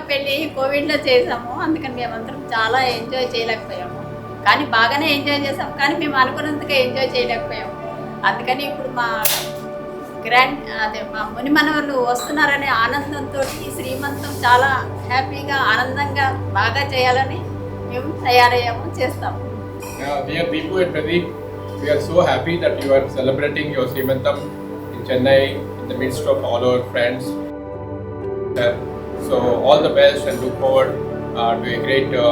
పెళ్ళి కోవిడ్లో చేసాము, అందుకని మేమందరం చాలా ఎంజాయ్ చేయలేకపోయాము. కానీ బాగానే ఎంజాయ్ చేసాము, కానీ మేము అనుకున్నంతగా ఎంజాయ్ చేయలేకపోయాము. అందుకని ఇప్పుడు మా మా ముని మనవలు వస్తున్నారనే ఆనందంతో ఈ శ్రీమంతం చాలా హ్యాపీగా ఆనందంగా బాగా చేయాలని మేము తయారయ్యాము, చేస్తాము. Dear Deepu and Pradeep, we are so happy that you are celebrating your Srimantam in Chennai in the midst of all our friends. So all the best and look forward to a great, a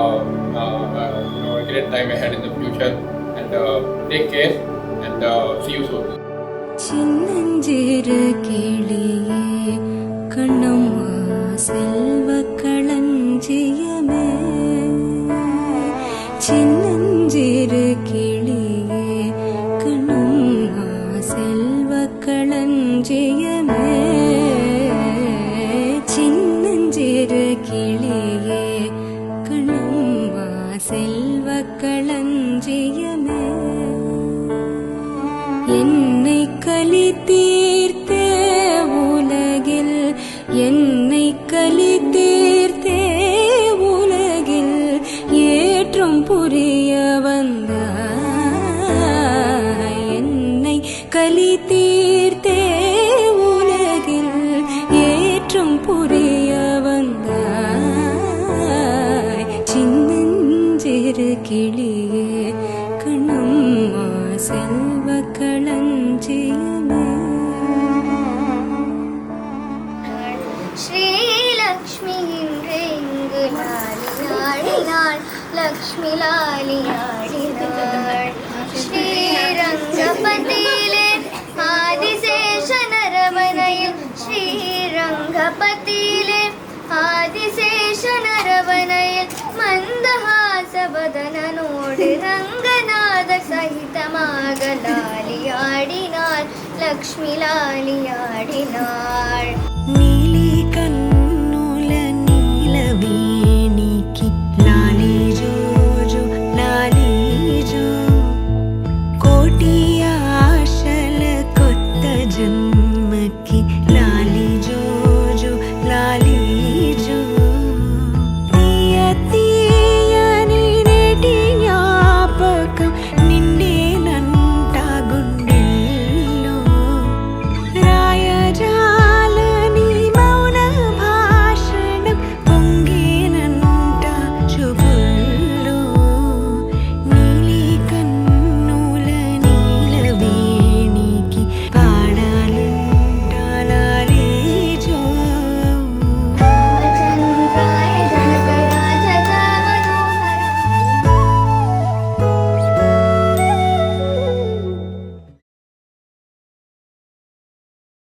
great time ahead in the future. And take care and see you soon. சின்னஞ்சிறு கிளியே கண்ணம்மா செல்வ களஞ்சியமே, சின்னஞ்சிறு கிளியே கண்ணம்மா செல்வ களஞ்சியமே, சின்னஞ்சிறு கிளியே கண்ணம்மா செல்வ களஞ்சியமே, என்னை கலி தீர்த்தே உலகில், என்னை கலி தீர்த்தே உலகில் ஏற்றம் புரிய வந்தாய், என்னை கலி தீர்த்தே உலகில் ஏற்றம் புரிய வந்தாய், சின்னஞ்சிறு கிளியே கண்ணம்மா செல்வ களஞ்சியமே. ஸ்ரீலக்ஷ்மி இன்று இங்கு லாலியாடினாள், லக்ஷ்மி லாலியாடினாள், ஸ்ரீரங்கபதியிலே ஆதிசேஷ நரவனையில், ஸ்ரீரங்கபதியிலே ஆதிசேஷ நரவனையில் மந்தஹாசவதனனோடு ரங்கநாத சகிதமாக லாலியாடினாள், லக்ஷ்மி லாலியாடினாள்.